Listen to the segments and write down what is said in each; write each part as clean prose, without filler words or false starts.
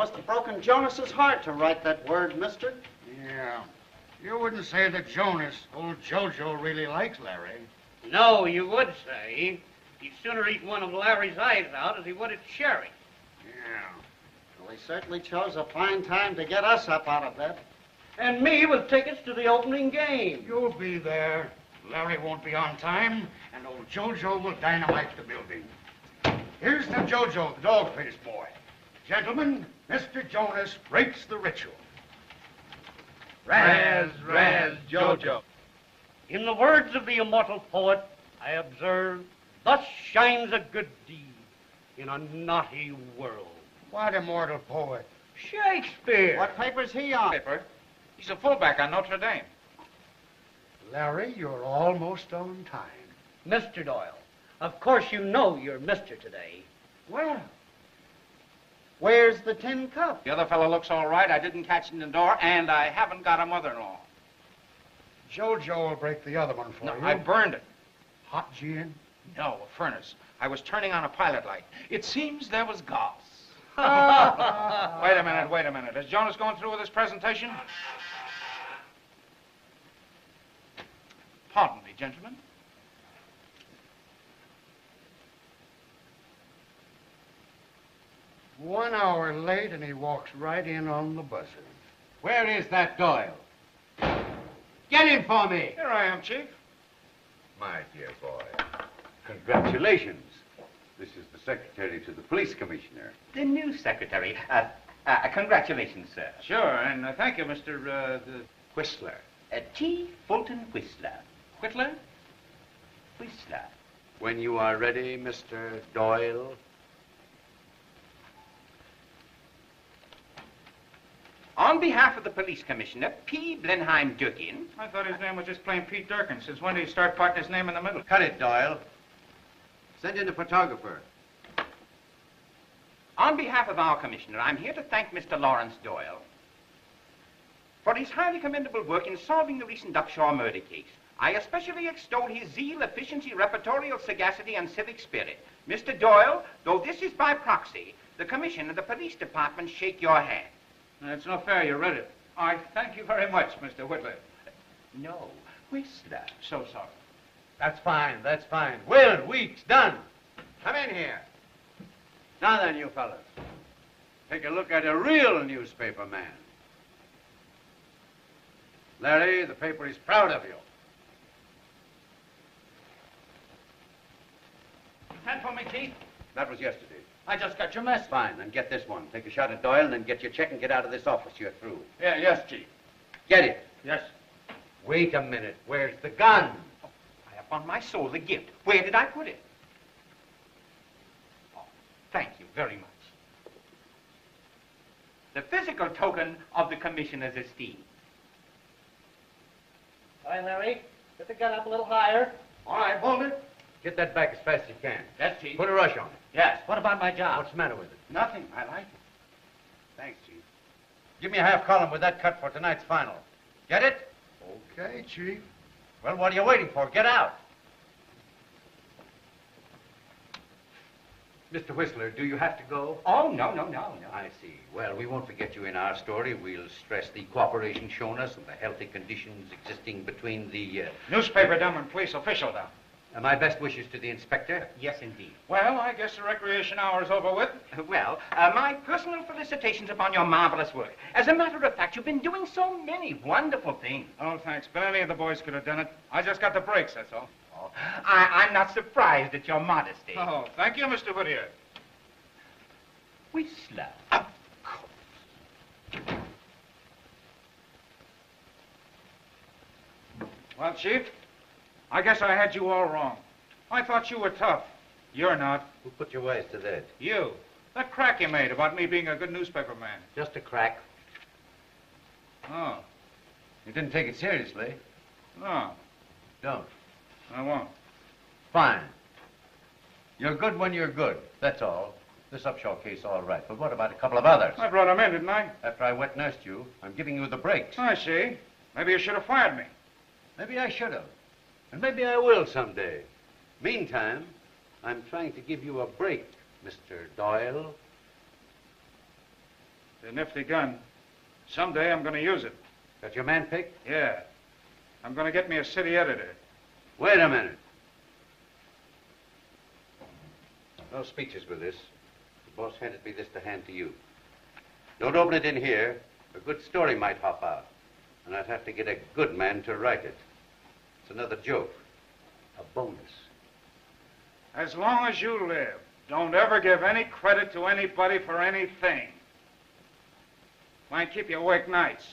Must have broken Jonas's heart to write that word, mister. Yeah. You wouldn't say that Jonas, old Jojo, really likes Larry. No, you would say. He'd sooner eat one of Larry's eyes out as he would a cherry. Yeah. Well, he certainly chose a fine time to get us up out of bed. And me with tickets to the opening game. You'll be there. Larry won't be on time, and old Jojo will dynamite the building. Here's to Jojo, the dog-faced boy. Gentlemen, Mr. Jonas breaks the ritual. Raz, Raz, Jojo. In the words of the immortal poet, I observe, thus shines a good deed in a naughty world. What immortal poet? Shakespeare. What paper's he on? Paper. He's a fullback on Notre Dame. Larry, you're almost on time. Mr. Doyle, of course you know you're Mr. today. Well, where's the tin cup? The other fellow looks all right. I didn't catch him in the door, and I haven't got a mother-in-law. Jojo will break the other one for No, you. I burned it. Hot gin? No, a furnace. I was turning on a pilot light. It seems there was gas. Wait a minute. Is Jonas going through with his presentation? Pardon me, gentlemen. One hour late, and he walks right in on the buzzer. Where is that Doyle? Get him for me. Here I am, Chief. My dear boy, congratulations. This is the secretary to the police commissioner. The new secretary. Congratulations, sir. Sure, and thank you, Mr. Whistler. T. Fulton Whistler. Whitler. Whistler. When you are ready, Mr. Doyle. On behalf of the police commissioner, P. Blenheim Durkin. I thought his name was just plain Pete Durkin. Since when did he start putting his name in the middle? Cut it, Doyle. Send in a photographer. On behalf of our commissioner, I'm here to thank Mr. Lawrence Doyle for his highly commendable work in solving the recent Duckshaw murder case. I especially extol his zeal, efficiency, repertorial sagacity, and civic spirit. Mr. Doyle, though this is by proxy, the commission and the police department shake your hand. It's no fair. You read it. I thank you very much, Mr. Whitler. No, Whistler. So sorry. That's fine. Will, Weeks, done. Come in here. Now then, you fellas. Take a look at a real newspaper man. Larry, the paper is proud of you. Hand for me, Chief. That was yesterday. I just got your message. Fine, then get this one. Take a shot at Doyle and then get your check and get out of this office. You're through. Yeah, yes, Chief. Get it. Yes. Wait a minute. Where's the gun? I upon my soul, the gift. Where did I put it? Oh, thank you very much. The physical token of the commissioner's esteem. All right, Larry. Get the gun up a little higher. All right, hold it. Get that back as fast as you can. Yes, Chief. Put a rush on it. Yes. What about my job? What's the matter with it? Nothing. I like it. Thanks, Chief. Give me a half column with that cut for tonight's final. Get it? Okay, Chief. Well, what are you waiting for? Get out. Mr. Whistler, do you have to go? Oh, no. I see. Well, we won't forget you in our story. We'll stress the cooperation shown us and the healthy conditions existing between the... Newspaper dumb and police official dumb. my best wishes to the inspector. Yes, indeed. Well, I guess the recreation hour's over with. Well, my personal felicitations upon your marvelous work. As a matter of fact, you've been doing so many wonderful things. Oh, thanks. But any of the boys could have done it. I just got the breaks, that's all. Oh, I'm not surprised at your modesty. Oh, thank you, Mr. Whittier. Whistler. Of course. Well, Chief, I guess I had you all wrong. I thought you were tough. You're not. Who put your wise to that? You. That crack you made about me being a good newspaper man. Just a crack. Oh. You didn't take it seriously. No, Don't. I won't. Fine. You're good when you're good. That's all. This Upshaw case, all right. But what about a couple of others? I brought him in, didn't I? After I wet-nursed you, I'm giving you the breaks. I see. Maybe you should have fired me. Maybe I should have. And maybe I will someday. Meantime, I'm trying to give you a break, Mr. Doyle. It's a nifty gun. Someday I'm going to use it. Got your man picked? Yeah. I'm going to get me a city editor. Wait a minute. No speeches with this. The boss handed me this to hand to you. Don't open it in here. A good story might hop out. And I'd have to get a good man to write it. It's another joke. A bonus. As long as you live, don't ever give any credit to anybody for anything. Might keep you awake nights.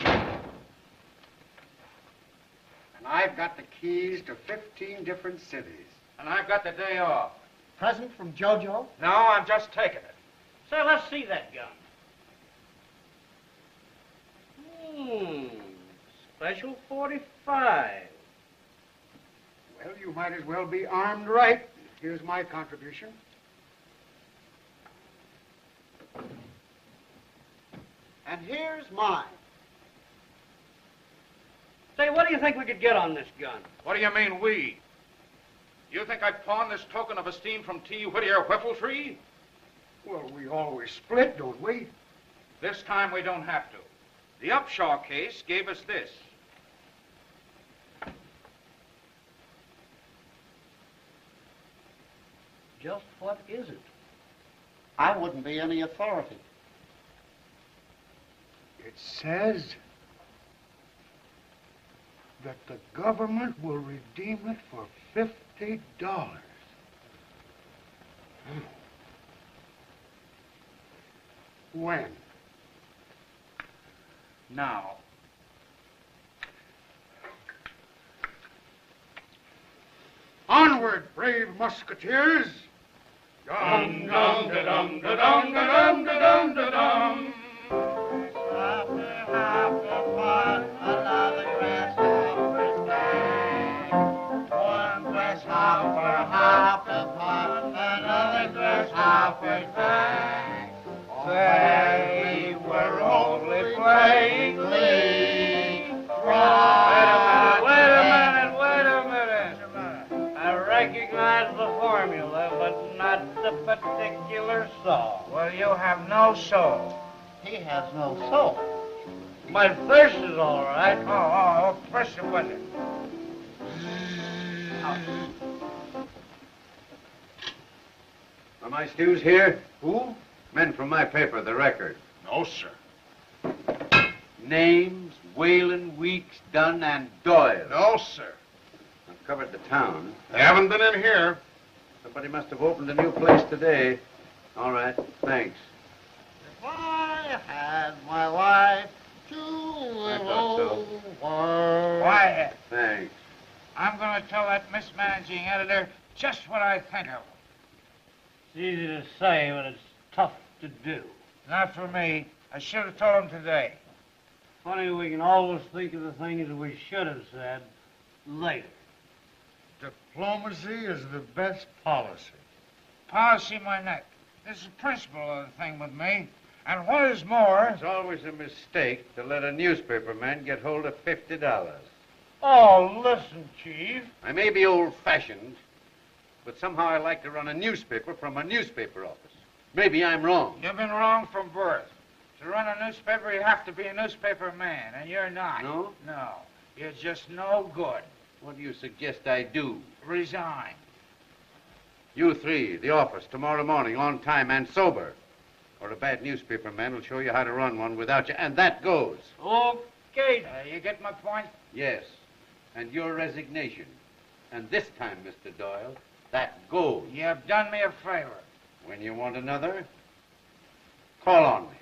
And I've got the keys to 15 different cities. And I've got the day off. Present from JoJo? No, I'm just taking it. Say, let's see that gun. Special 45. Well, you might as well be armed right. Here's my contribution. And here's mine. Say, what do you think we could get on this gun? What do you mean, we? You think I'd pawn this token of esteem from T. Whittier Whiffletree? Well, we always split, don't we? This time we don't have to. The Upshaw case gave us this. Just what is it? I wouldn't be any authority. It says that the government will redeem it for $50. When? Now. Onward, brave musketeers! Dum dum da dum da dum da dum da dum da dum. We were only playing league. Wait a minute. I recognize the formula, but not the particular song. Well, you have no soul. He has no soul. My thirst is all right. Oh, press the button. Are my stews here? Who? Men from my paper, The Record. No, sir. Names, Whalen, Weeks, Dunn, and Doyle. No, sir. I've covered the town. They haven't been in here. Somebody must have opened a new place today. All right, thanks. If I had my life to I live thought so. over. Quiet. Thanks. I'm going to tell that mismanaging editor just what I think of him. It's easy to say, but it's tough to do. Not for me. I should have told him today. Funny, we can always think of the things we should have said later. Diplomacy is the best policy. Policy my neck. This is the principle of the thing with me. And what is more... It's always a mistake to let a newspaper man get hold of $50. Oh, listen, Chief. I may be old-fashioned, but somehow I like to run a newspaper from a newspaper office. Maybe I'm wrong. You've been wrong from birth. To run a newspaper, you have to be a newspaper man, and you're not. No? No. You're just no good. What do you suggest I do? Resign. You three, the office, tomorrow morning, on time and sober. Or a bad newspaper man will show you how to run one without you, and that goes. Okay. You get my point? Yes, and your resignation. And this time, Mr. Doyle, that goes. You've done me a favor. When you want another, call on me.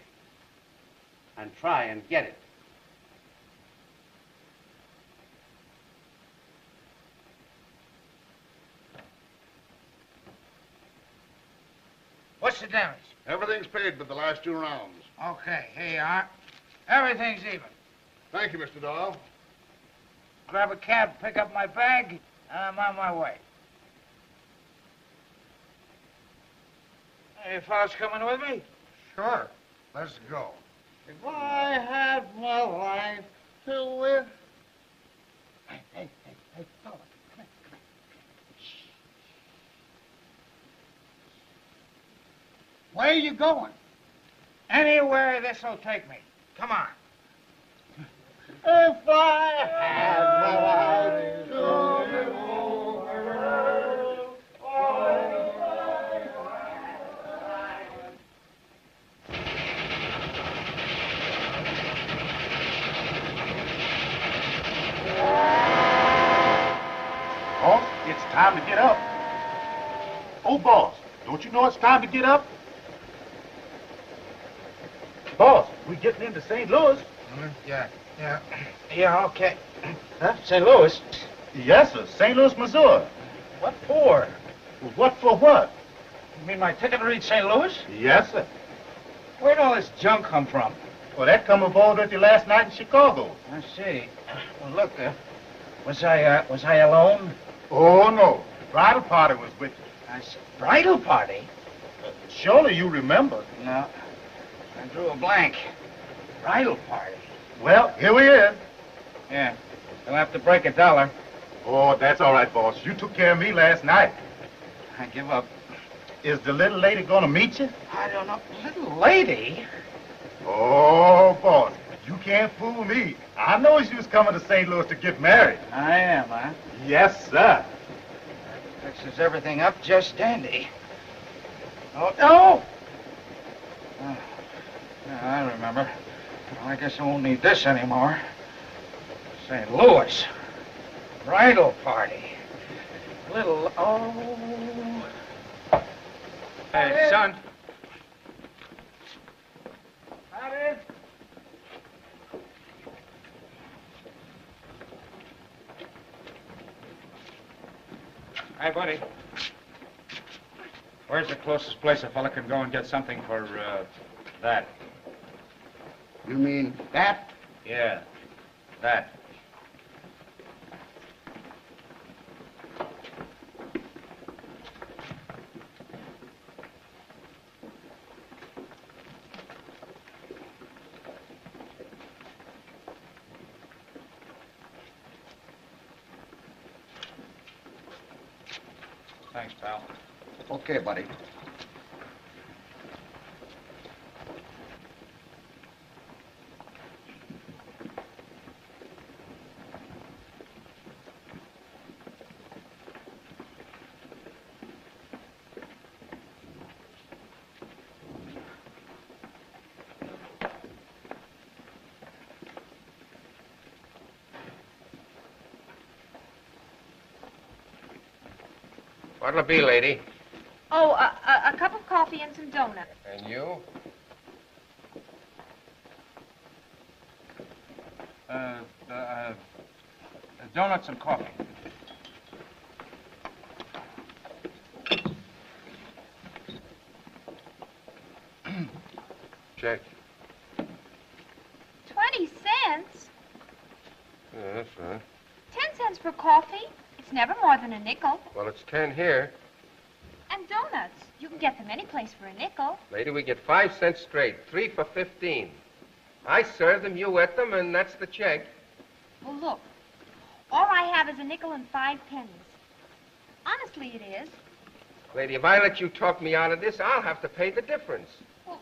And try and get it. What's the damage? Everything's paid but the last 2 rounds. Okay, here you are. Everything's even. Thank you, Mr. Doyle. Grab a cab, pick up my bag, and I'm on my way. You fellas coming with me? Sure. Let's go. If I had my life to live. Hey, fella. Come Where are you going? Anywhere this'll take me. Come on. If I had the right to live over, Boss, it's time to get up. Oh, boss, don't you know it's time to get up? Boss, we getting into St. Louis. Yeah, okay. Huh? St. Louis? Yes, sir. St. Louis, Missouri. What for? What for what? You mean my ticket to reach St. Louis? Yes, sir. Where'd all this junk come from? Well, that come aboard with you last night in Chicago. I see. Well, look, was I alone? Oh, no. The bridal party was with you. I said, bridal party? Surely you remember. No. I drew a blank. Bridal party? Well, here we is. Yeah. You'll have to break $1. Oh, that's all right, boss. You took care of me last night. I give up. Is the little lady gonna meet you? I don't know. Little lady? Oh, boss, you can't fool me. I know she was coming to St. Louis to get married. I am, huh? Yes, sir. Fixes everything up just dandy. Oh, no! Oh, yeah, I remember. Well, I guess I won't need this anymore. St. Louis. Bridal party. Oh. Hey, son. Hey, buddy. Where's the closest place a fella can go and get something for, that? You mean that? Yeah, that. Thanks, pal. Okay, buddy. What'll it be, lady? Oh, a cup of coffee and some donuts. And you? Donuts and coffee. Check. 20 cents? Yeah, that's right. 10 cents for coffee? It's never more than a nickel. Well, it's 10 here. And donuts. You can get them any place for a nickel. Lady, we get 5 cents straight, 3 for 15. I serve them, you eat them, and that's the check. Well, look. All I have is a nickel and 5 pennies. Honestly, it is. Lady, if I let you talk me out of this, I'll have to pay the difference. Well,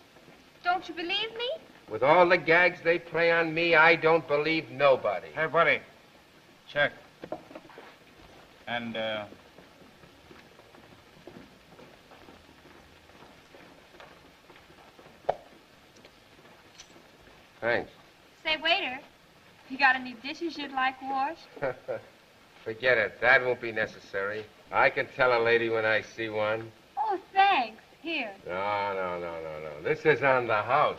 don't you believe me? With all the gags they play on me, I don't believe nobody. Hey, buddy. Check. And, Thanks. Say, waiter, you got any dishes you'd like washed? Forget it. That won't be necessary. I can tell a lady when I see one. Oh, thanks. Here. No. This is on the house.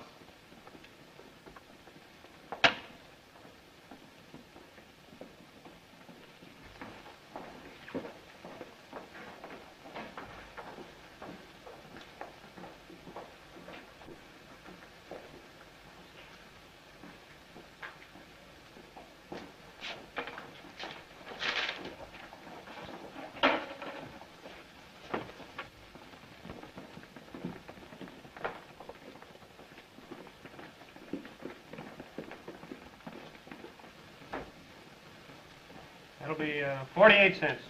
That'll be 48 cents.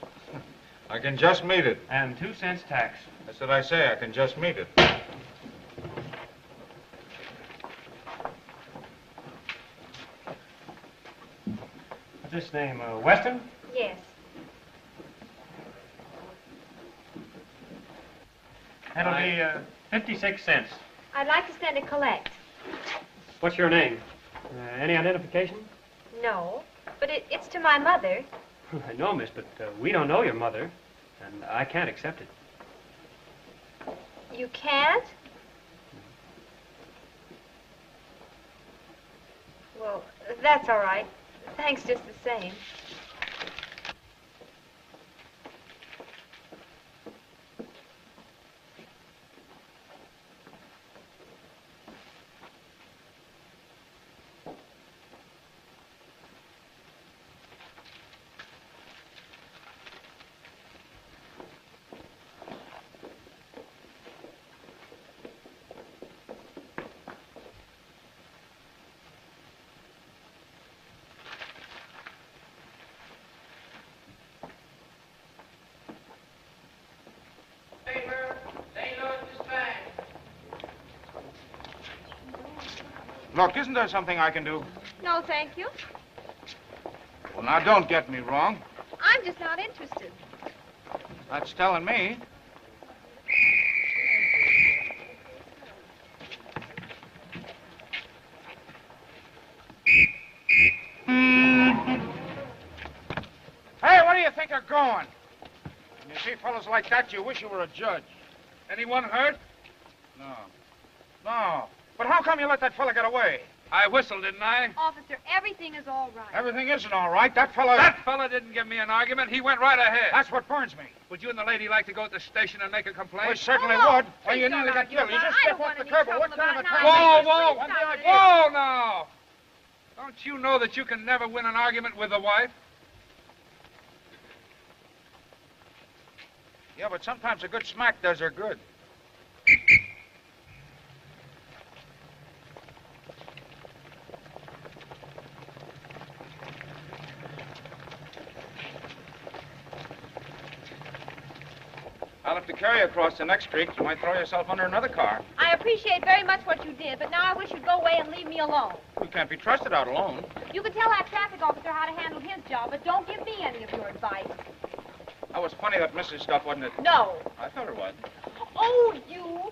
I can just meet it. And 2 cents tax. That's what I say. I can just meet it. this name? Weston? Yes. That'll be 56 cents. I'd like to send a collect. What's your name? Any identification? No, but it's to my mother. I know, miss, but we don't know your mother, and I can't accept it. You can't? Well, that's all right. Thanks just the same. Look, isn't there something I can do? No, thank you. Well, now, don't get me wrong. I'm just not interested. That's telling me. Hey, where do you think you're going? When you see fellas like that, you wish you were a judge. Anyone hurt? No. No. But how come you let that fella get away? I whistled, didn't I? Officer, everything is all right. Everything isn't all right. That fella... That fella didn't give me an argument. He went right ahead. That's what burns me. Would you and the lady like to go to the station and make a complaint? We certainly Oh, no. would. Well, you Please nearly don't got argue killed. You about just it. I step don't off the want curb. any What kind of a trouble car? about it. Whoa, Please whoa. stop it. Whoa, now. Don't you know that you can never win an argument with the wife? Yeah, but sometimes a good smack does her good. I'll have to carry you across the next street. You might throw yourself under another car. I appreciate very much what you did, but now I wish you'd go away and leave me alone. You can't be trusted out alone. You can tell that traffic officer how to handle his job, but don't give me any of your advice. That was funny, that Mrs. stuff, wasn't it? No. I thought it was. Oh, you.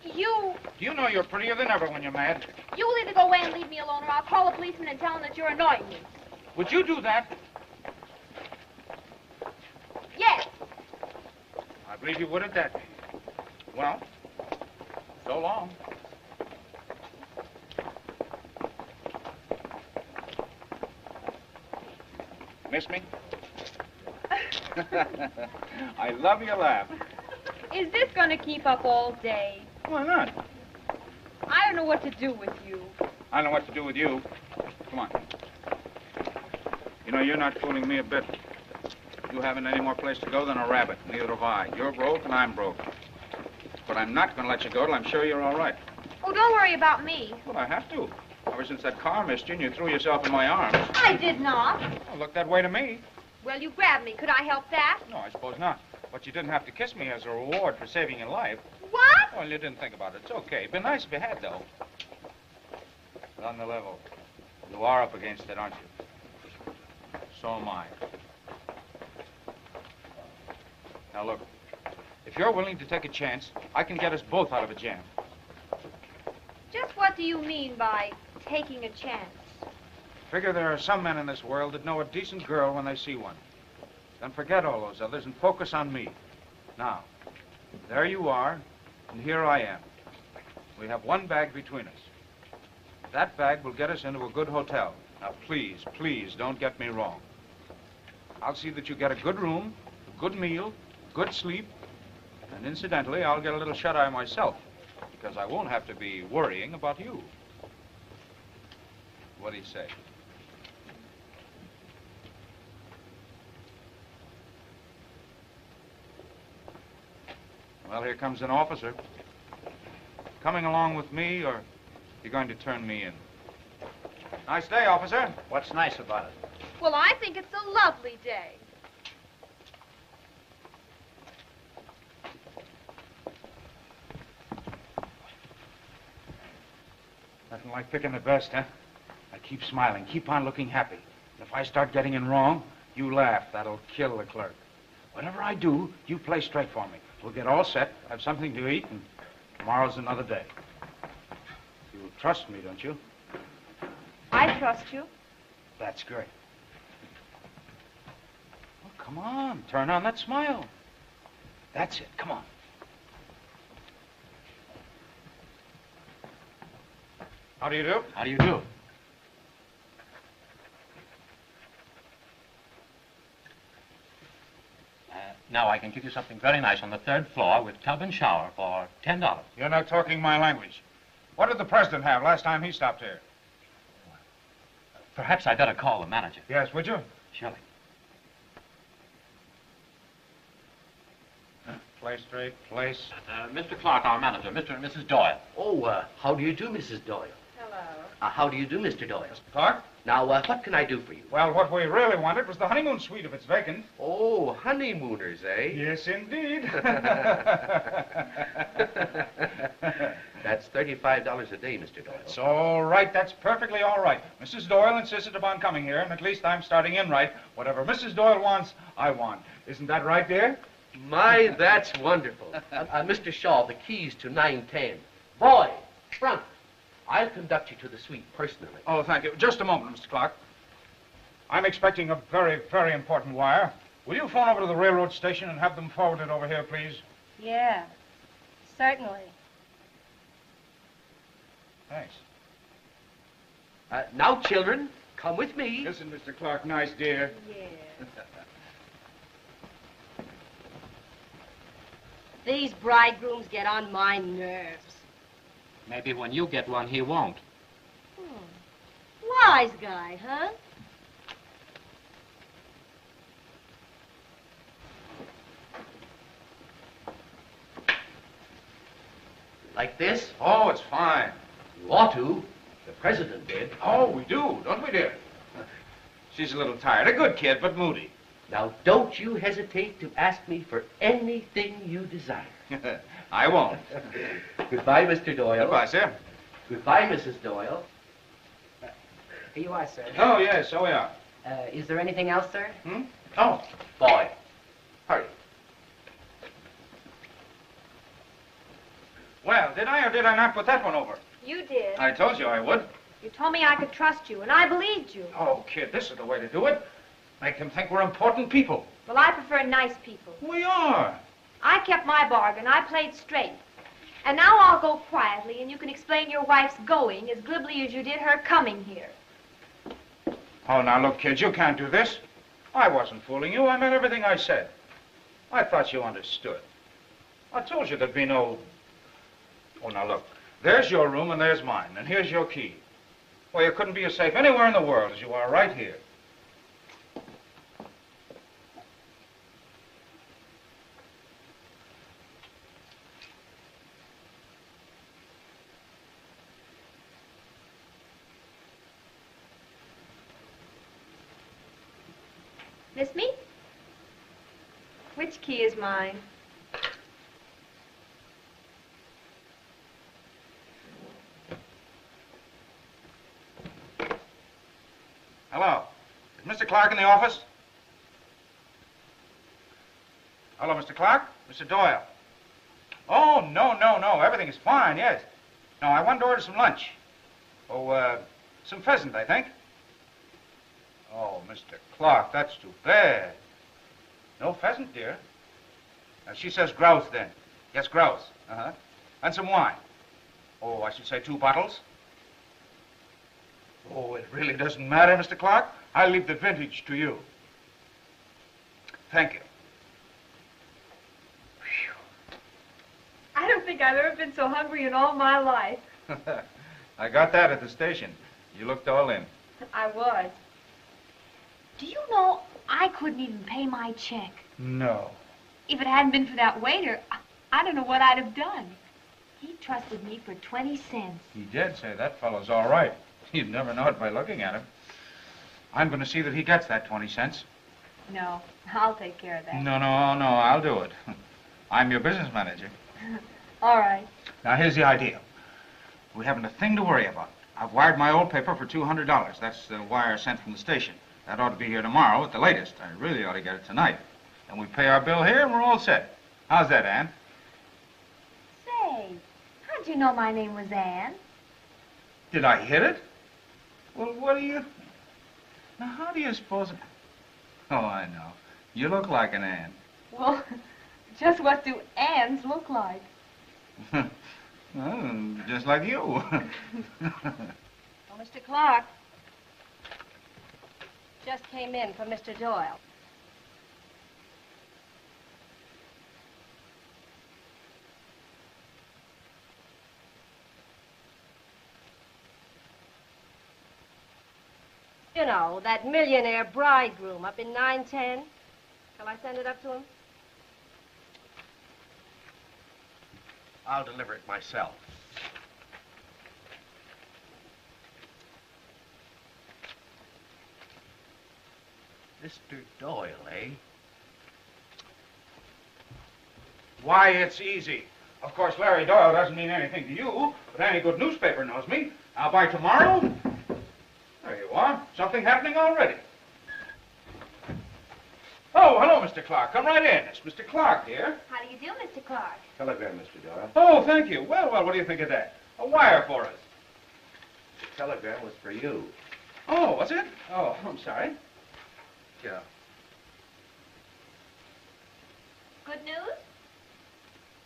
Do you know you're prettier than ever when you're mad? You'll either go away and leave me alone, or I'll call a policeman and tell him that you're annoying me. Would you do that? Yes. I believe you would at that. Well, so long. Miss me? I love your laugh. Is this going to keep up all day? Why not? I don't know what to do with you. I know what to do with you. Come on. You know, you're not fooling me a bit. You haven't any more place to go than a rabbit. Neither have I. You're broke and I'm broke. But I'm not going to let you go till I'm sure you're all right. Oh, don't worry about me. Well, I have to. Ever since that car missed you and you threw yourself in my arms. I did not. Well, look that way to me. Well, you grabbed me. Could I help that? No, I suppose not. But you didn't have to kiss me as a reward for saving your life. What? Well, you didn't think about it. It's okay. It'd be nice if you had, though. But on the level, you are up against it, aren't you? So am I. Now, look. If you're willing to take a chance, I can get us both out of a jam. Just what do you mean by taking a chance? Figure there are some men in this world that know a decent girl when they see one. Then forget all those others and focus on me. Now, there you are, and here I am. We have one bag between us. That bag will get us into a good hotel. Now, please, please, don't get me wrong. I'll see that you get a good room, a good meal, good sleep, and incidentally, I'll get a little shut-eye myself, because I won't have to be worrying about you. What do you say? Well, here comes an officer. Coming along with me, or you're going to turn me in? Nice day, officer. What's nice about it? Well, I think it's a lovely day. Nothing like picking the best, huh? Now keep smiling. Keep on looking happy. If I start getting in wrong, you laugh. That'll kill the clerk. Whatever I do, you play straight for me. We'll get all set, have something to eat, and tomorrow's another day. You trust me, don't you? I trust you. That's great. Well, come on. Turn on that smile. That's it. Come on. How do you do? How do you do? Now I can give you something very nice on the 3rd floor with tub and shower for $10. You're not talking my language. What did the president have last time he stopped here? Perhaps I'd better call the manager. Yes, would you? Surely. Play straight, place. Mr. Clark, our manager, Mr. and Mrs. Doyle. Oh, how do you do, Mrs. Doyle? Hello. How do you do, Mr. Doyle? Mr. Clark? Now, what can I do for you? Well, what we really wanted was the honeymoon suite if it's vacant. Oh, honeymooners, eh? Yes, indeed. That's $35 a day, Mr. Doyle. It's all right. That's perfectly all right. Mrs. Doyle insisted upon coming here, and at least I'm starting in right. Whatever Mrs. Doyle wants, I want. Isn't that right, dear? My, that's wonderful. Mr. Shaw, the keys to 910. Boy, front. I'll conduct you to the suite personally. Oh, thank you. Just a moment, Mr. Clark. I'm expecting a very, very important wire. Will you phone over to the railroad station and have them forwarded over here, please? Yeah, certainly. Thanks. Now, children, come with me. Listen, Mr. Clark, nice, dear. Yeah. These bridegrooms get on my nerves. Maybe when you get one, he won't. Wise guy, huh? Like this? Oh, it's fine. You ought to. The president did. Oh, we do, don't we, dear? She's a little tired. A good kid, but moody. Now, don't you hesitate to ask me for anything you desire. I won't. Goodbye, Mr. Doyle. Goodbye, sir. Goodbye, Mrs. Doyle. Here you are, sir. Oh, yes, so we are. Is there anything else, sir? Oh, boy. Hurry. Well, did I or did I not put that one over? You did. I told you I would. You told me I could trust you, and I believed you. Oh, kid, this is the way to do it. Make them think we're important people. Well, I prefer nice people. We are. I kept my bargain. I played straight. And now I'll go quietly, and you can explain your wife's going as glibly as you did her coming here. Oh, now, look, kid, you can't do this. I wasn't fooling you. I meant everything I said. I thought you understood. I told you there'd be no... Oh, now, look. There's your room and there's mine, and here's your key. Well, you couldn't be as safe anywhere in the world as you are right here. Miss me? Which key is mine? Hello. Is Mr. Clark in the office? Hello, Mr. Clark? Mr. Doyle. Oh, no. Everything is fine, yes. No, I wanted to order some lunch. Oh, some pheasant, I think. Oh, Mr. Clark, that's too bad. No pheasant, dear. She says grouse, then. Yes, grouse. Uh-huh. And some wine. Oh, I should say 2 bottles. Oh, it really doesn't matter, Mr. Clark. I'll leave the vintage to you. Thank you. I don't think I've ever been so hungry in all my life. I got that at the station. You looked all in. I was. Do you know, I couldn't even pay my check. No. If it hadn't been for that waiter, I don't know what I'd have done. He trusted me for 20 cents. He did say that fellow's all right. You'd never know it by looking at him. I'm going to see that he gets that 20 cents. No, I'll take care of that. No, I'll do it. I'm your business manager. All right. Now, here's the idea. We haven't a thing to worry about. I've wired my old paper for $200. That's the wire sent from the station. That ought to be here tomorrow at the latest. I really ought to get it tonight. And we pay our bill here and we're all set. How's that, Ann? Say, how'd you know my name was Ann? Did I hit it? Well, what do you... Now, how do you suppose... Oh, I know. You look like an Ann. Well, just what do Anns look like? Well, just like you. Oh, Mr. Clark. Just came in from Mr. Doyle. You know, that millionaire bridegroom up in 910. Shall I send it up to him? I'll deliver it myself. Mr. Doyle, eh? Why, it's easy. Of course, Larry Doyle doesn't mean anything to you, but any good newspaper knows me. I'll buy tomorrow. There you are. Something happening already. Oh, hello, Mr. Clark. Come right in. It's Mr. Clark here. How do you do, Mr. Clark? Telegram, Mr. Doyle. Oh, thank you. Well, what do you think of that? A wire for us. The telegram was for you. Oh, was it? Oh, I'm sorry. Yeah. Good news?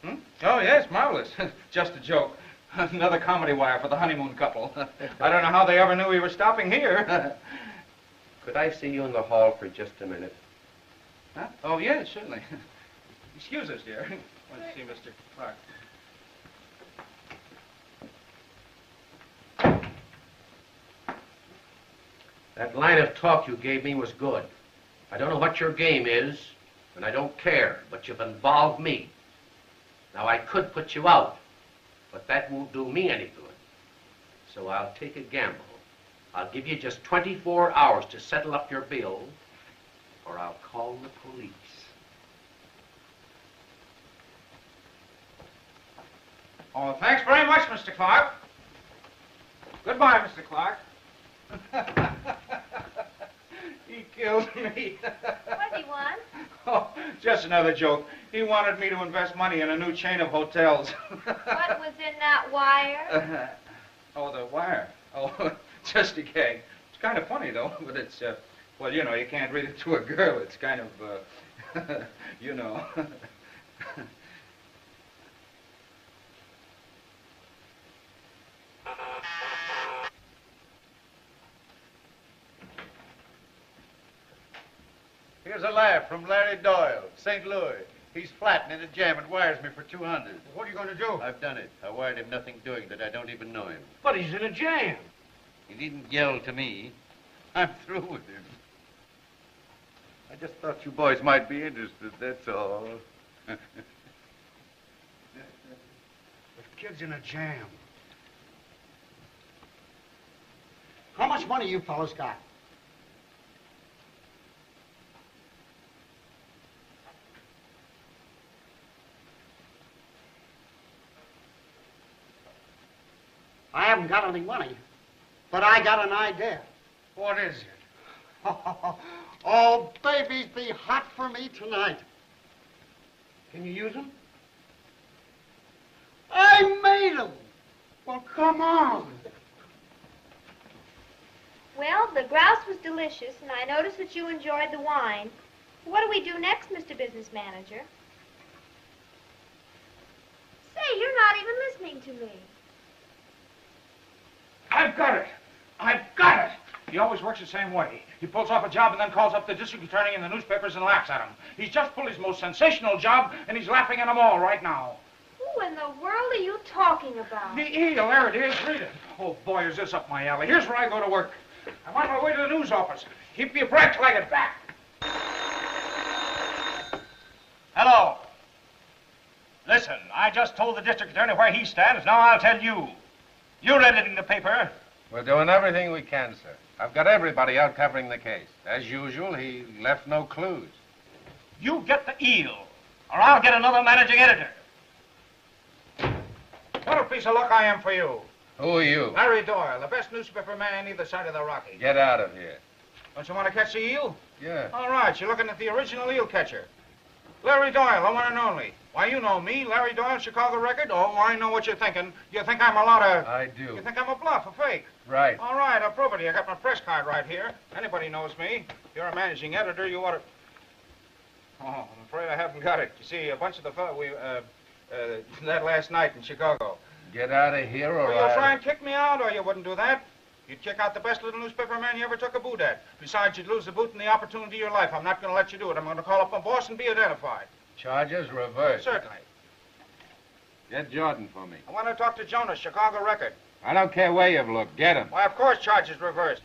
Hmm? Oh, yes, marvelous. Just a joke. Another comedy wire for the honeymoon couple. I don't know how they ever knew we were stopping here. Could I see you in the hall for just a minute? Huh? Oh, yes, certainly. Excuse us, dear. I want to see Mr. Clark. That line of talk you gave me was good. I don't know what your game is, and I don't care, but you've involved me. Now, I could put you out, but that won't do me any good. So I'll take a gamble. I'll give you just 24 hours to settle up your bill, or I'll call the police. Oh, thanks very much, Mr. Clark. Goodbye, Mr. Clark. He killed me. What did he want? Oh, just another joke. He wanted me to invest money in a new chain of hotels. What was in that wire? Oh, the wire. Oh, just a gag. It's kind of funny, though, but it's, well, you know, you can't read it to a girl. It's kind of, you know. Here's a laugh from Larry Doyle, St. Louis. He's flattening a jam and wires me for 200. What are you going to do? I've done it. I wired him nothing doing that I don't even know him. But he's in a jam. He needn't yell to me. I'm through with him. I just thought you boys might be interested, that's all. The kid's in a jam. How much money you fellows got? I haven't got any money, but I got an idea. What is it? Oh, babies be hot for me tonight. Can you use them? I made them. Well, come on. Well, the grouse was delicious, and I noticed that you enjoyed the wine. What do we do next, Mr. Business Manager? Say, you're not even listening to me. I've got it. I've got it. He always works the same way. He pulls off a job and then calls up the district attorney in the newspapers and laughs at him. He's just pulled his most sensational job, and he's laughing at them all right now. Who in the world are you talking about? Here, there it is. Read it. Oh, boy, is this up my alley. Here's where I go to work. I'm on my way to the news office. Keep your breath till I get back. Hello. Listen, I just told the district attorney where he stands. Now I'll tell you. You're editing the paper. We're doing everything we can, sir. I've got everybody out covering the case. As usual, he left no clues. You get the eel, or I'll get another managing editor. What a piece of luck I am for you. Who are you? Larry Doyle, the best newspaper man on either side of the Rockies. Get out of here. Don't you want to catch the eel? Yeah. All right, you're looking at the original eel catcher. Larry Doyle, the one and only. Why, you know me, Larry Doyle, Chicago Record. Oh, I know what you're thinking. You think I'm a lot of... I do. You think I'm a bluff, a fake. Right. All right, I'll prove it to you. I got my press card right here. Anybody knows me. If you're a managing editor, you ought to... Oh, I'm afraid I haven't got it. You see, a bunch of the fellow that last night in Chicago. Get out of here or Well, you'll try and kick me out, or you wouldn't do that. You'd kick out the best little newspaper man you ever took a boot at. Besides, you'd lose the boot and the opportunity of your life. I'm not going to let you do it. I'm going to call up my boss and be identified. Charges reversed. Certainly. Get Jordan for me. I want to talk to Jonas, Chicago Record. I don't care where you've looked. Get him. Why, of course, charges reversed.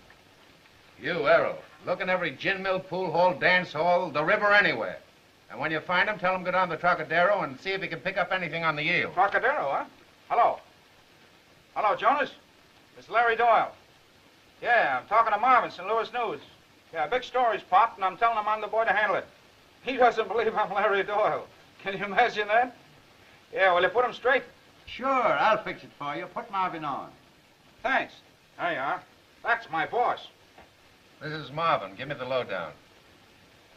You, Errol. Look in every gin mill, pool hall, dance hall, the river, anywhere. And when you find him, tell him go down to the Trocadero and see if he can pick up anything on the eel. Trocadero, huh? Hello. Hello, Jonas. It's Larry Doyle. Yeah, I'm talking to Marvin, St. Louis News. Yeah, big story's popped, and I'm telling him I'm the boy to handle it. He doesn't believe I'm Larry Doyle. Can you imagine that? Yeah, will you put him straight? Sure, I'll fix it for you. Put Marvin on. Thanks. There you are. That's my boss. This is Marvin. Give me the lowdown.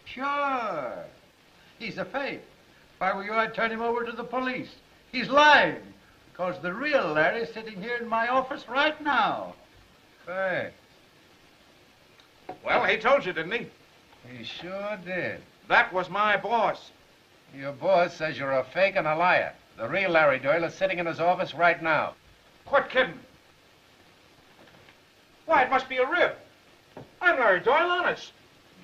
Sure. He's a fake. If I were you, I'd turn him over to the police. He's lying. Because the real Larry's sitting here in my office right now. Thanks. Well, he told you, didn't he? He sure did. That was my boss. Your boss says you're a fake and a liar. The real Larry Doyle is sitting in his office right now. Quit kidding. Why, it must be a rib. I'm Larry Doyle, honest.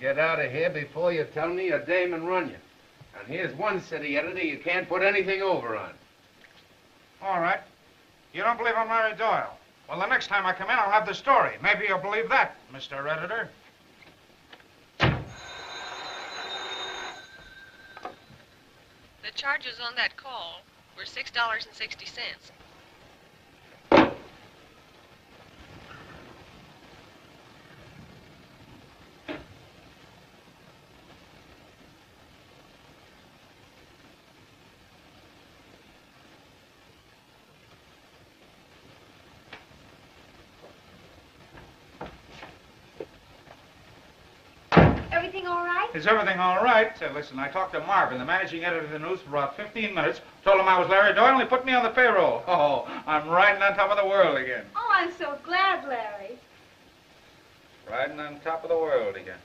Get out of here before you tell me a dame and run you. And here's one city editor you can't put anything over on. All right. You don't believe I'm Larry Doyle? Well, the next time I come in, I'll have the story. Maybe you'll believe that, Mr. Editor. The charges on that call were $6.60. Everything all right? Is everything all right? Listen, I talked to Marvin, the managing editor of the news, for about 15 minutes. Told him I was Larry Doyle, and he put me on the payroll. Oh, I'm riding on top of the world again. Oh, I'm so glad, Larry. Riding on top of the world again.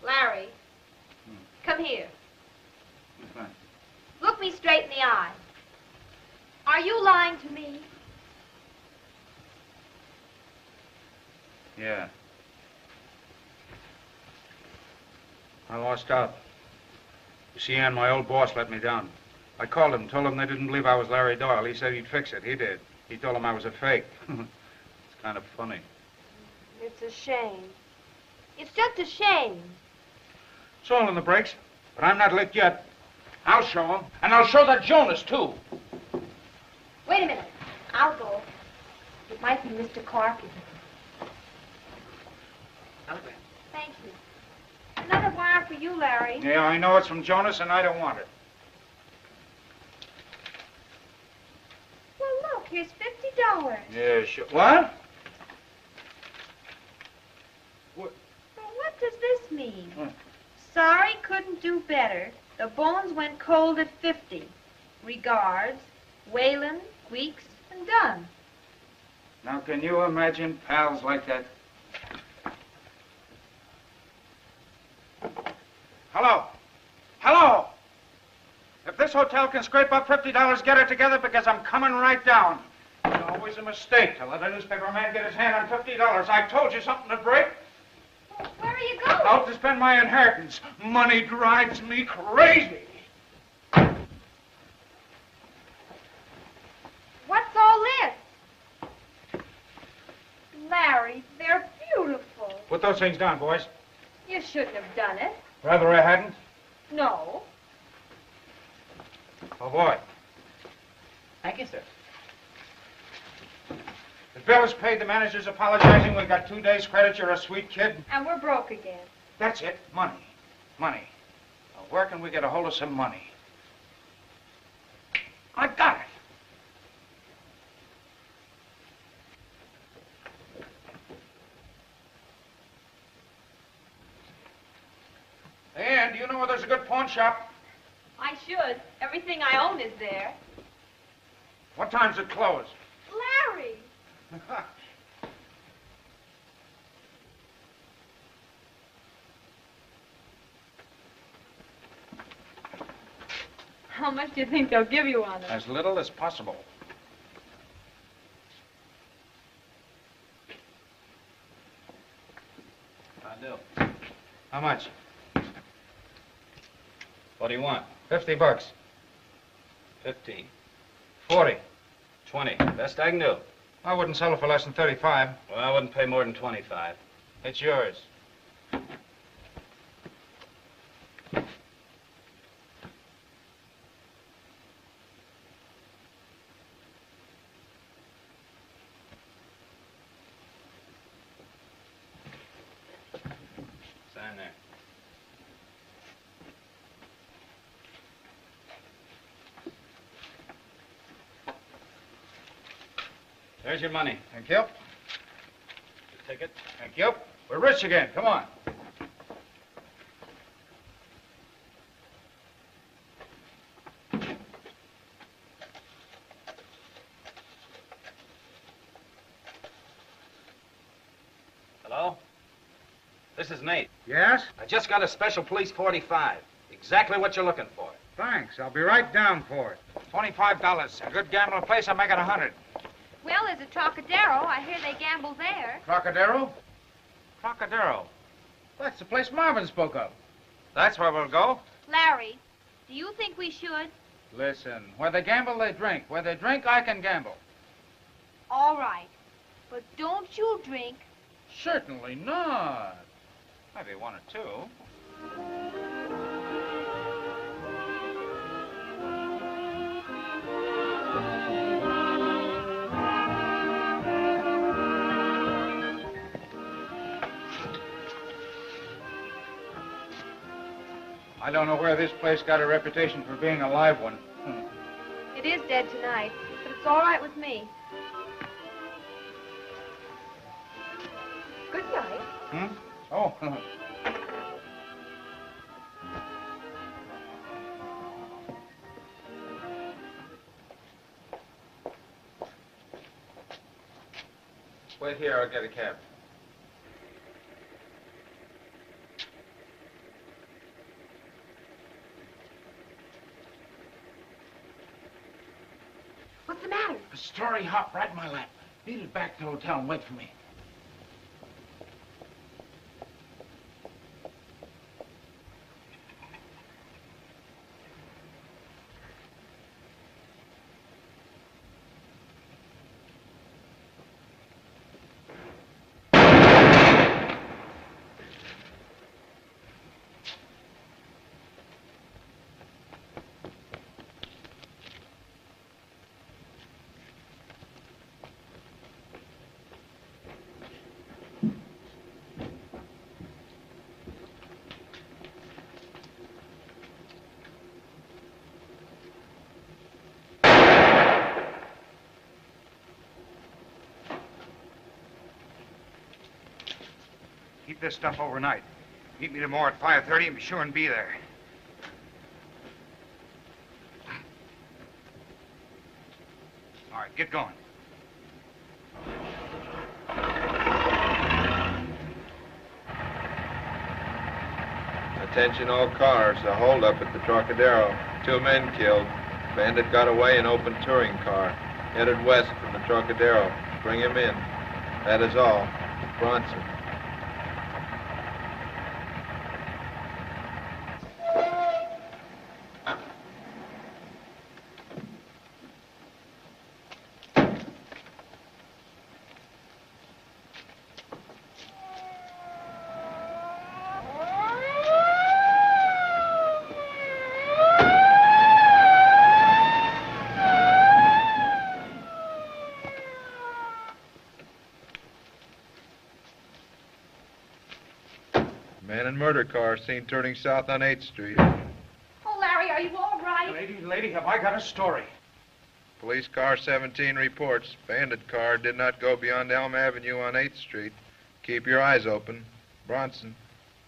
Larry, come here. Fine. Look me straight in the eye. Are you lying to me? Yeah. I lost out. You see, Ann, my old boss let me down. I called him, told him they didn't believe I was Larry Doyle. He said he'd fix it. He did. He told him I was a fake. It's kind of funny. It's a shame. It's just a shame. It's all in the breaks, but I'm not licked yet. I'll show him, and I'll show that Jonas, too. Wait a minute. I'll go. It might be Mr. Clark. Thank you. Another wire for you, Larry. Yeah, I know it's from Jonas, and I don't want it. Well, look, here's $50. Yeah, sure. What? Well, what does this mean? Sorry, couldn't do better. The bones went cold at 50. Regards, Whalen, Weeks, and Dunn. Now, can you imagine pals like that? Hello? Hello? If this hotel can scrape up $50, get it together because I'm coming right down. It's always a mistake to let a newspaper man get his hand on $50. I told you something would break. Well, where are you going? Out to spend my inheritance. Money drives me crazy. What's all this? Larry, they're beautiful. Put those things down, boys. You shouldn't have done it. Rather I hadn't. No. Oh, boy. Thank you, sir. The bill is paid. The manager's apologizing. We've got 2 days' credit. You're a sweet kid. And we're broke again. That's it. Money. Money. Now, where can we get a hold of some money? I got it. know where there's a good pawn shop? I should. Everything I own is there. What time's it close? Larry! How much do you think they'll give you on it? As little as possible. I do. How much? What do you want? $50. 15. 40. 20. Best I can do. I wouldn't sell it for less than 35. Well, I wouldn't pay more than 25. It's yours. Sign there. There's your money. Thank you. Your ticket. Thank you. We're rich again. Come on. Hello? This is Nate. Yes? I just got a special police 45. Exactly what you're looking for. Thanks. I'll be right down for it. $25. A good gambling place, I'll make it 100. Well, there's a Trocadero. I hear they gamble there. Trocadero? Trocadero. That's the place Marvin spoke of. That's where we'll go. Larry, do you think we should? Listen, where they gamble, they drink. Where they drink, I can gamble. All right. But don't you drink. Certainly not. Maybe one or two. I don't know where this place got a reputation for being a live one. It is dead tonight, but it's all right with me. Good night. Hmm? Oh. Wait here, I'll get a cab. What's the matter? A story hopped right in my lap. Beat it back to the hotel and wait for me. Keep this stuff overnight. Meet me tomorrow at 5:30 and be sure and be there. All right, get going. Attention all cars, a holdup at the Trocadero. 2 men killed. Bandit got away in open touring car. Headed west from the Trocadero. Bring him in. That is all. Bronson. Man in murder car seen turning south on 8th Street. Oh, Larry, are you all right? Lady, have I got a story? Police car 17 reports. Bandit car did not go beyond Elm Avenue on 8th Street. Keep your eyes open. Bronson.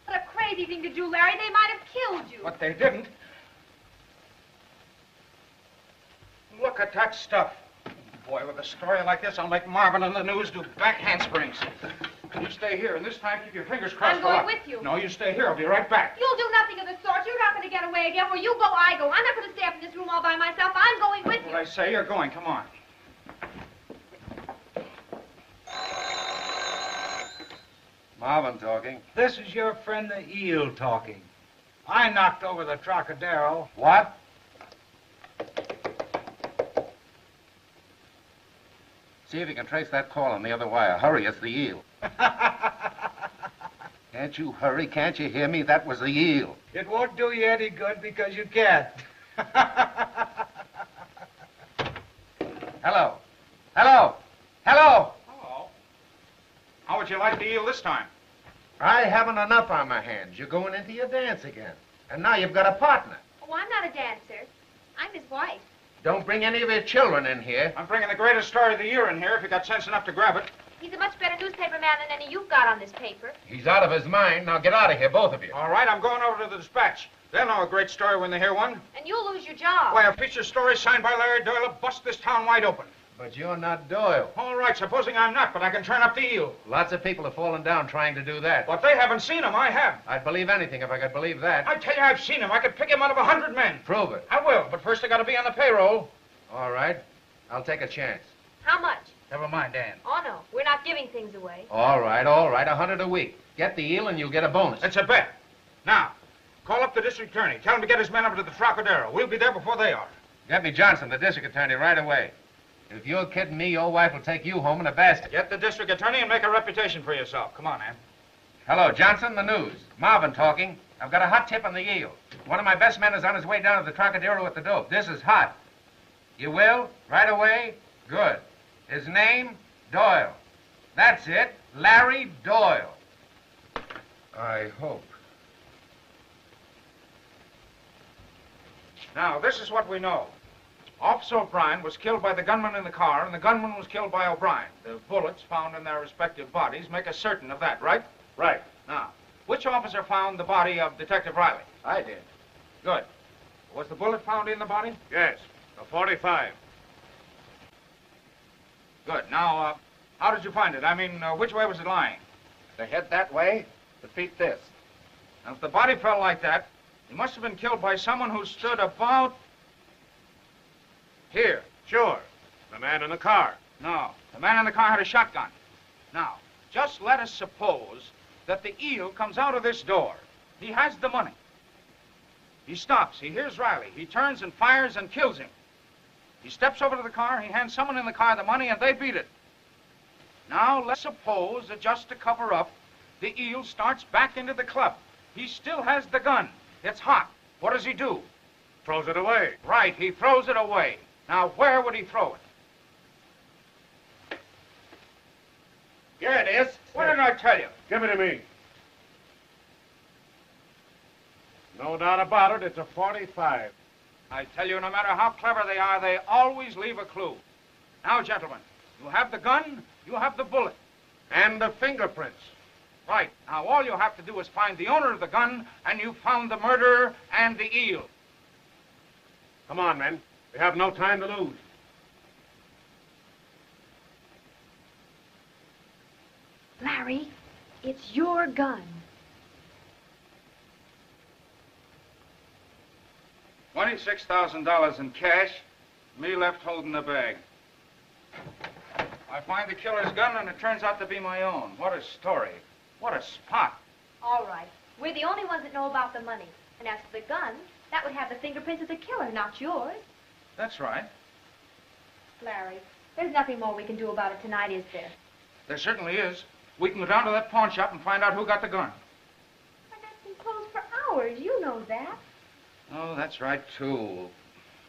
What a crazy crazy thing to do, Larry. They might have killed you. But they didn't. Look at that stuff. Boy, with a story like this, I'll make Marvin and the news do back handsprings. You stay here, and this time keep your fingers crossed. I'm going for luck. with you. No, you stay here. I'll be right back. You'll do nothing of the sort. You're not going to get away again. Where you go, I go. I'm not going to stay up in this room all by myself. I'm going with you. What I say, you're going. Come on. Marvin talking. This is your friend the eel talking. I knocked over the Trocadero. What? See if you can trace that call on the other wire. Hurry, it's the eel. Can't you hurry? Can't you hear me? That was the eel. It won't do you any good because you can't. Hello. Hello. Hello. Hello. How would you like the eel this time? I haven't enough on my hands. You're going into your dance again. And now you've got a partner. Oh, I'm not a dancer. I'm his wife. Don't bring any of your children in here. I'm bringing the greatest story of the year in here if you got sense enough to grab it. He's a much better newspaper man than any you've got on this paper. He's out of his mind. Now get out of here, both of you. All right, I'm going over to the Dispatch. They'll know a great story when they hear one. And you'll lose your job. Why, a feature story signed by Larry Doyle will bust this town wide open. But you're not Doyle. All right, supposing I'm not, but I can turn up the eel. Lots of people have fallen down trying to do that. But they haven't seen him. I have. I'd believe anything if I could believe that. I tell you, I've seen him. I could pick him out of 100 men. Prove it. I will, but first I got to be on the payroll. All right. I'll take a chance. How much? Never mind, Dan. Oh, no. We're not giving things away. All right, all right. 100 a week. Get the eel and you'll get a bonus. It's a bet. Now, call up the district attorney. Tell him to get his men over to the Trocadero. We'll be there before they are. Get me Johnson, the district attorney, right away. If you're kidding me, your wife will take you home in a basket. Get the district attorney and make a reputation for yourself. Come on, Ann. Hello, Johnson, the news. Marvin talking. I've got a hot tip on the eel. One of my best men is on his way down to the Trocadero with the dope. This is hot. You will? Right away? Good. His name? Doyle. That's it. Larry Doyle. I hope. Now, this is what we know. Officer O'Brien was killed by the gunman in the car, and the gunman was killed by O'Brien. The bullets found in their respective bodies make us certain of that, right? Right. Now, which officer found the body of Detective Riley? I did. Good. Was the bullet found in the body? Yes. A 45. Good. Now, how did you find it? I mean, which way was it lying? The head that way, the feet this. Now, if the body fell like that, he must have been killed by someone who stood about here. Sure. The man in the car. No, the man in the car had a shotgun. Now, just let us suppose that the eel comes out of this door. He has the money. He stops. He hears Riley. He turns and fires and kills him. He steps over to the car. He hands someone in the car the money, and they beat it. Now, let's suppose that just to cover up, the eel starts back into the club. He still has the gun. It's hot. What does he do? Throws it away. Right, he throws it away. Now, where would he throw it? Here it is. What did I tell you? Give it to me. No doubt about it, it's a 45. I tell you, no matter how clever they are, they always leave a clue. Now, gentlemen, you have the gun, you have the bullet. And the fingerprints. Right. Now, all you have to do is find the owner of the gun, and you've found the murderer and the eel. Come on, men. We have no time to lose. Larry, it's your gun. $26,000 in cash, me left holding the bag. I find the killer's gun, and it turns out to be my own. What a story. What a spot. All right. We're the only ones that know about the money. And as for the gun, that would have the fingerprints of the killer, not yours. That's right. Larry, there's nothing more we can do about it tonight, is there? There certainly is. We can go down to that pawn shop and find out who got the gun. But that's been closed for hours. You know that. Oh, that's right, too.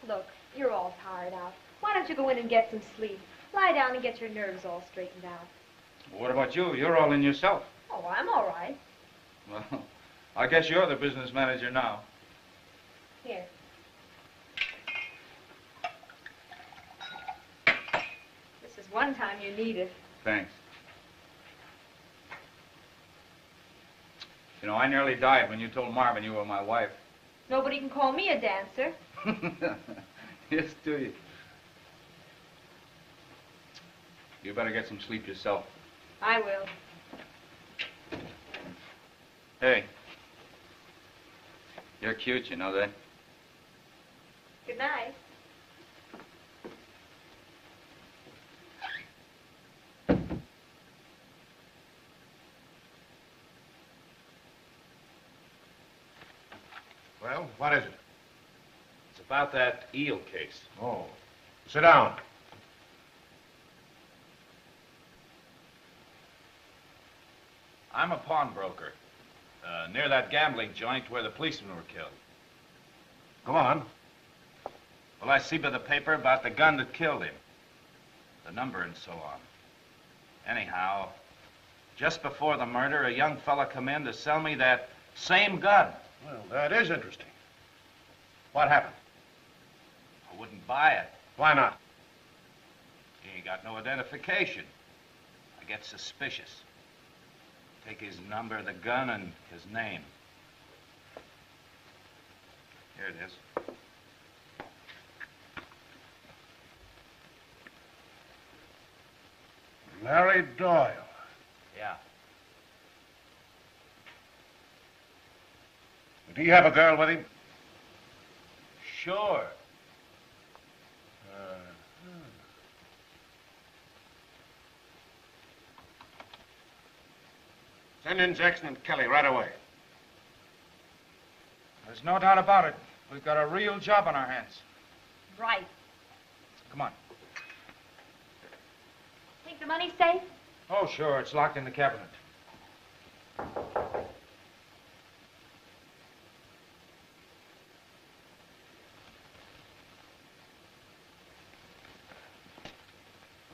Look, you're all tired out. Why don't you go in and get some sleep? Lie down and get your nerves all straightened out. What about you? You're all in yourself. Oh, I'm all right. Well, I guess you're the business manager now. Here. This is one time you need it. Thanks. You know, I nearly died when you told Marvin you were my wife. Nobody can call me a dancer. Yes, do you? You better get some sleep yourself. I will. Hey. You're cute, you know that? Good night. Well, what is it? It's about that eel case. Oh. Sit down. I'm a pawnbroker. Near that gambling joint where the policemen were killed. Go on. Well, I see by the paper about the gun that killed him. The number and so on. Anyhow, just before the murder, a young fella come in to sell me that same gun. Well, that is interesting. What happened? I wouldn't buy it. Why not? He ain't got no identification. I get suspicious. Take his number, the gun, and his name. Here it is. Larry Doyle. Yeah. Did he have a girl with him? Sure. Send in Jackson and Kelly right away. There's no doubt about it. We've got a real job on our hands. Right. Come on. Think the money's safe? Oh, sure. It's locked in the cabinet.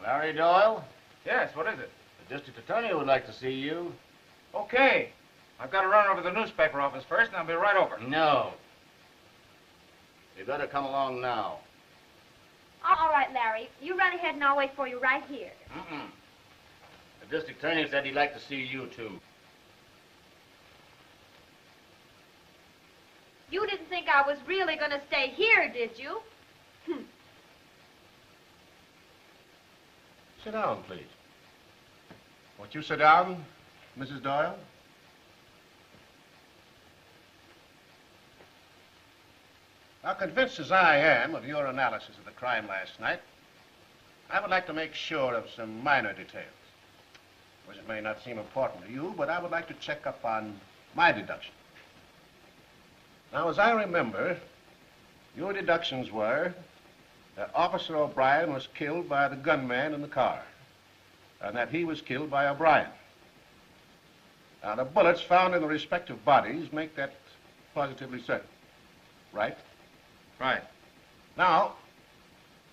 Larry Doyle? Yes, what is it? The district attorney would like to see you. Okay. I've got to run over to the newspaper office first, and I'll be right over. No. You better come along now. All right, Larry. You run ahead and I'll wait for you right here. Mm-mm. The district attorney said he'd like to see you, too. You didn't think I was really going to stay here, did you? Sit down, please. Won't you sit down, Mrs. Doyle? Now, convinced as I am of your analysis of the crime last night, I would like to make sure of some minor details. Which it may not seem important to you, but I would like to check up on my deduction. Now, as I remember, your deductions were that Officer O'Brien was killed by the gunman in the car, and that he was killed by O'Brien. Now, the bullets found in the respective bodies make that positively certain, right? Right. Now,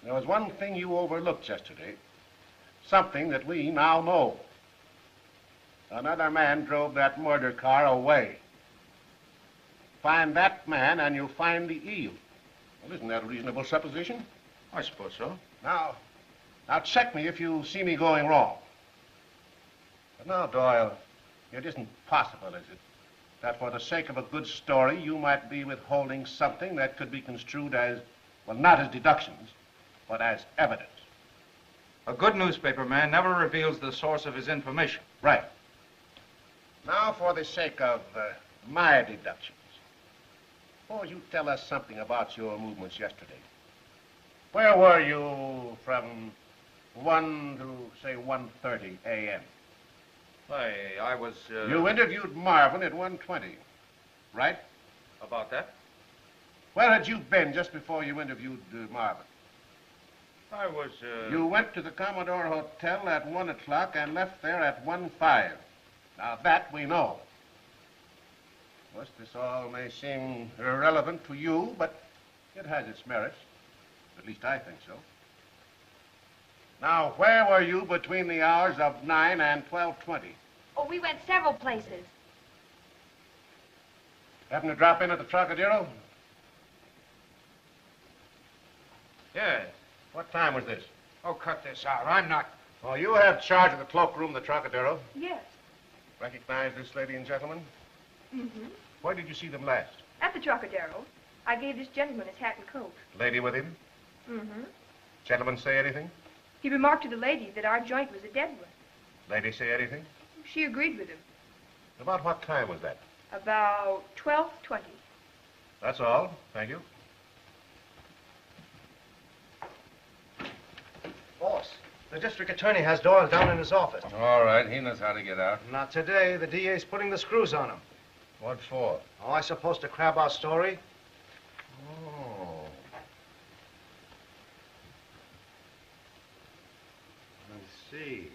there was one thing you overlooked yesterday, something that we now know. Another man drove that murder car away. Find that man and you'll find the eel. Well, isn't that a reasonable supposition? I suppose so. Now check me if you see me going wrong. But now, Doyle, it isn't possible, is it, that for the sake of a good story, you might be withholding something that could be construed as, well, not as deductions, but as evidence. A good newspaper man never reveals the source of his information. Right. Now, for the sake of my deductions, suppose you tell us something about your movements yesterday. Where were you from 1 to, say, 1:30 a.m.? I was, You interviewed Marvin at 1:20, right? About that? Where had you been just before you interviewed Marvin? I was, You went to the Commodore Hotel at 1 o'clock and left there at 1:05. Now, that we know. Of course, this all may seem irrelevant to you, but it has its merits. At least I think so. Now, where were you between the hours of 9 and 12:20? Oh, we went several places. Happened to drop in at the Trocadero? Yes. What time was this? Oh, cut this out. I'm not... Oh, you have charge of the cloakroom of the Trocadero? Yes. Recognize this lady and gentleman? Mm-hmm. Where did you see them last? At the Trocadero. I gave this gentleman his hat and coat. Lady with him? Mm-hmm. Gentleman say anything? He remarked to the lady that our joint was a dead one. Lady say anything? She agreed with him. About what time was that? About 12:20. That's all. Thank you. Boss, the district attorney has Doyle down in his office. All right, he knows how to get out. Not today. The DA's putting the screws on him. What for? Oh, I supposed to crab our story? Oh. I see.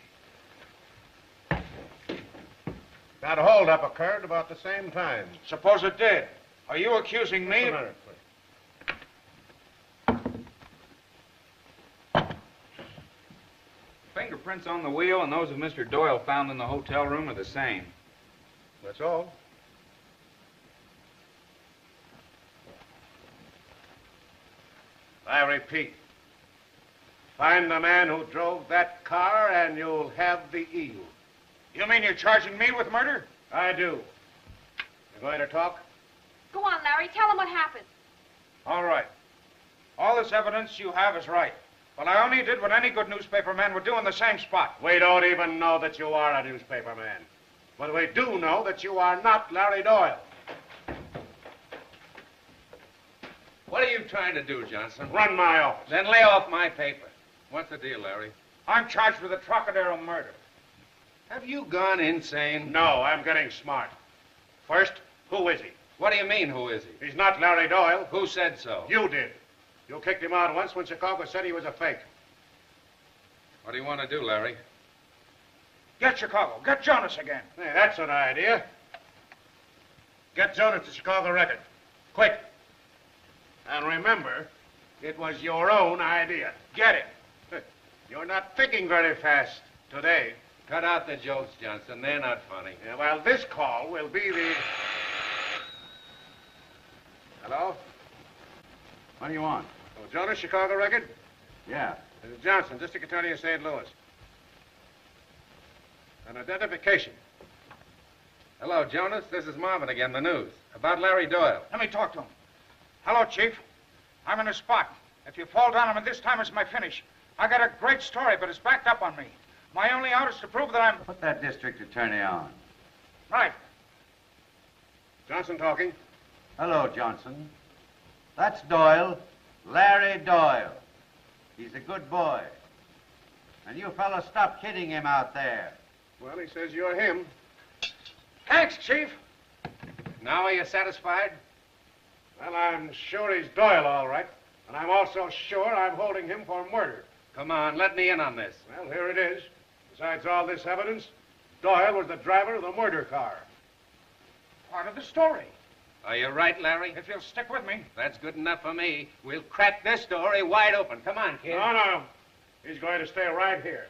That holdup occurred about the same time. Suppose it did. Are you accusing me? Just a minute, please. Fingerprints on the wheel and those of Mr. Doyle found in the hotel room are the same. That's all. I repeat, find the man who drove that car and you'll have the eel. You mean you're charging me with murder? I do. You going to talk? Go on, Larry. Tell him what happened. All right. All this evidence you have is right. But I only did what any good newspaper man would do in the same spot. We don't even know that you are a newspaper man. But we do know that you are not Larry Doyle. What are you trying to do, Johnson? Run my office. Then lay off my paper. What's the deal, Larry? I'm charged with the Trocadero murder. Have you gone insane? No, I'm getting smart. First, who is he? What do you mean, who is he? He's not Larry Doyle. Who said so? You did. You kicked him out once when Chicago said he was a fake. What do you want to do, Larry? Get Chicago. Get Jonas again. Hey, that's an idea. Get Jonas to Chicago Record. Quick. And remember, it was your own idea. Get it. You're not thinking very fast today. Cut out the jokes, Johnson. They're not funny. Yeah, well, this call will be the... Hello? What do you want? Oh, Jonas, Chicago Record? Yeah. This is Johnson, District Attorney of St. Louis. An identification. Hello, Jonas. This is Marvin again, the news. About Larry Doyle. Let me talk to him. Hello, Chief. I'm in a spot. If you fall down on me this time, it's my finish. I got a great story, but it's backed up on me. My only out is to prove that I'm... Put that district attorney on. Right. Johnson talking. Hello, Johnson. That's Doyle, Larry Doyle. He's a good boy. And you fellas stop kidding him out there. Well, he says you're him. Thanks, Chief. Now are you satisfied? Well, I'm sure he's Doyle, all right. And I'm also sure I'm holding him for murder. Come on, let me in on this. Well, here it is. Besides all this evidence, Doyle was the driver of the murder car. Part of the story. Are you right, Larry? If you'll stick with me. That's good enough for me. We'll crack this story wide open. Come on, kid. No. He's going to stay right here.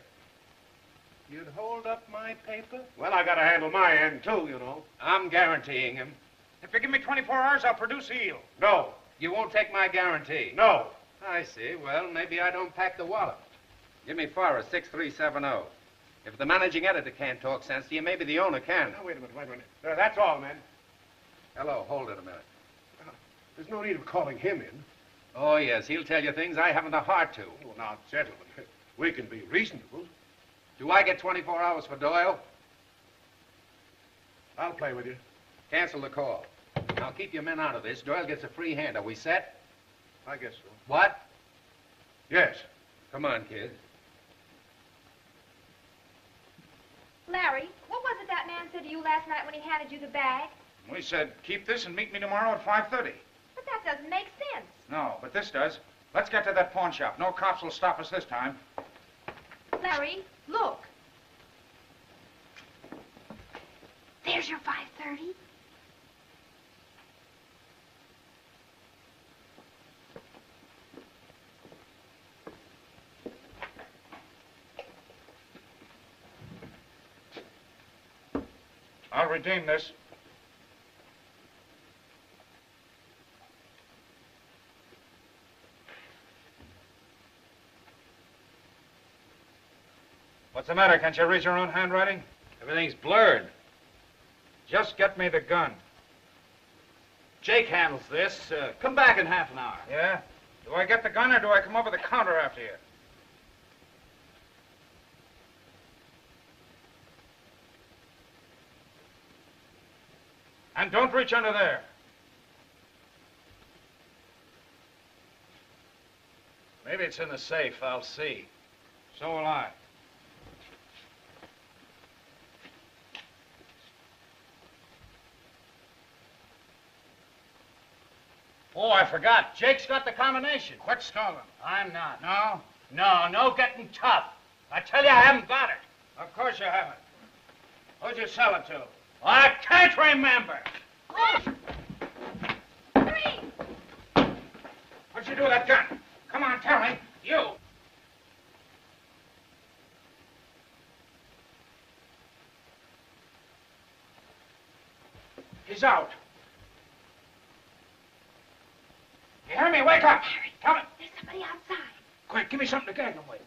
You'd hold up my paper? Well, I got to handle my end, too, you know. I'm guaranteeing him. If you give me 24 hours, I'll produce eel. No. You won't take my guarantee? No. I see. Well, maybe I don't pack the wallop. Give me Forrest, 6370. If the managing editor can't talk sense to you, maybe the owner can. Now, wait a minute. That's all, men. Hello, hold it a minute. There's no need of calling him in. Oh, yes, he'll tell you things I haven't the heart to. Oh, now, gentlemen, we can be reasonable. Do I get 24 hours for Doyle? I'll play with you. Cancel the call. Now, keep your men out of this. Doyle gets a free hand. Are we set? I guess so. What? Yes. Come on, kid. Larry, what was it that man said to you last night when he handed you the bag? We said, keep this and meet me tomorrow at 5:30. But that doesn't make sense. No, but this does. Let's get to that pawn shop. No cops will stop us this time. Larry, look. There's your 5:30. I'll redeem this. What's the matter? Can't you read your own handwriting? Everything's blurred. Just get me the gun. Jake handles this. Come back in half an hour. Yeah? Do I get the gun or do I come over the counter after you? And don't reach under there. Maybe it's in the safe. I'll see. So will I. Oh, I forgot. Jake's got the combination. Quit stalling. I'm not. No? No getting tough. I tell you, I haven't got it. Of course you haven't. Who'd you sell it to? I can't remember. What'd you do with that gun? Come on, tell me. You. He's out. You hear me? Wake up. Tell me. There's somebody outside. Quick, give me something to gag him with.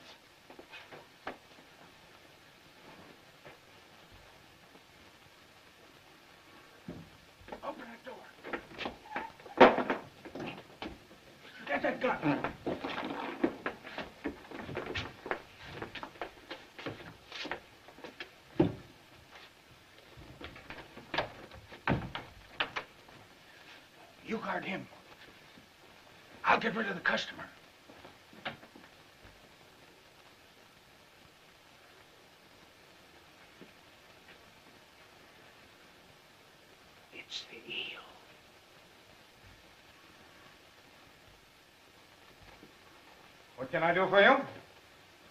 Open that door. Get that gun. You guard him. I'll get rid of the customer. It's the eel. What can I do for you?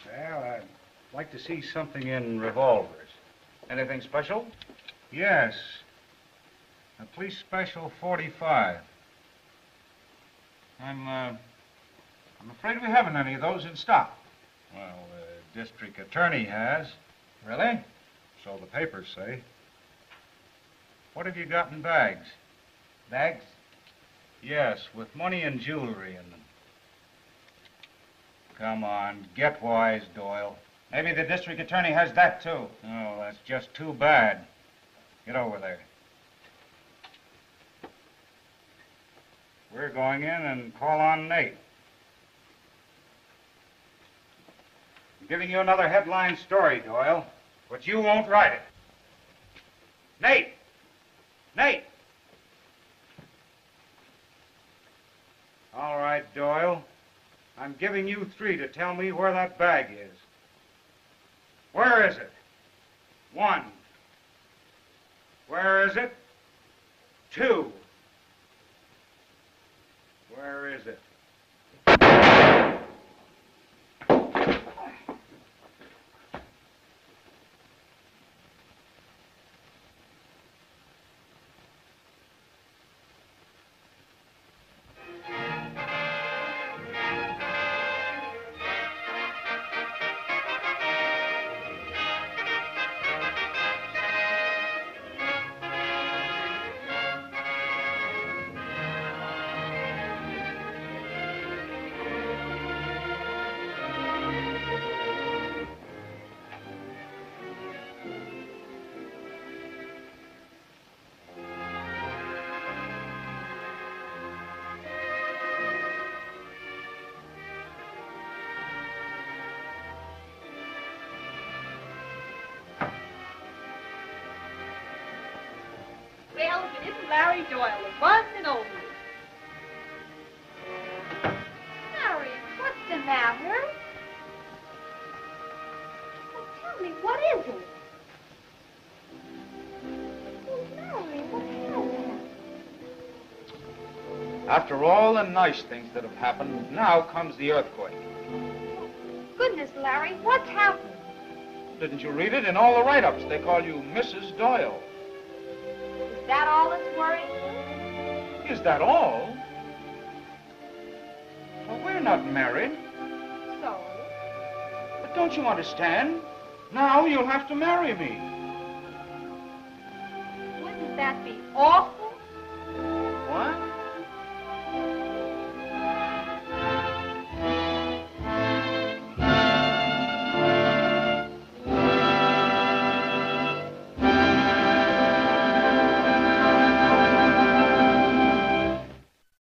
Well, I'd like to see something in revolvers. Anything special? Yes. A police special 45. I'm afraid we haven't any of those in stock. Well, the district attorney has. Really? So the papers say. What have you got in bags? Bags? Yes, with money and jewelry in them. Come on, get wise, Doyle. Maybe the district attorney has that, too. Oh, that's just too bad. Get over there. We're going in and call on Nate. I'm giving you another headline story, Doyle, but you won't write it. Nate! Nate! All right, Doyle. I'm giving you 3 to tell me where that bag is. Where is it? 1. Where is it? 2. Where is it? Well, if it isn't Larry Doyle, the one and only. Larry, what's the matter? Well, tell me, what is it? Oh, Larry, what happened? After all the nice things that have happened, now comes the earthquake. Goodness, Larry, what's happened? Didn't you read it in all the write-ups? They call you Mrs. Doyle. Is that all that's worrying you? Is that all? Well, we're not married. So? But don't you understand? Now you'll have to marry me. Wouldn't that be awful?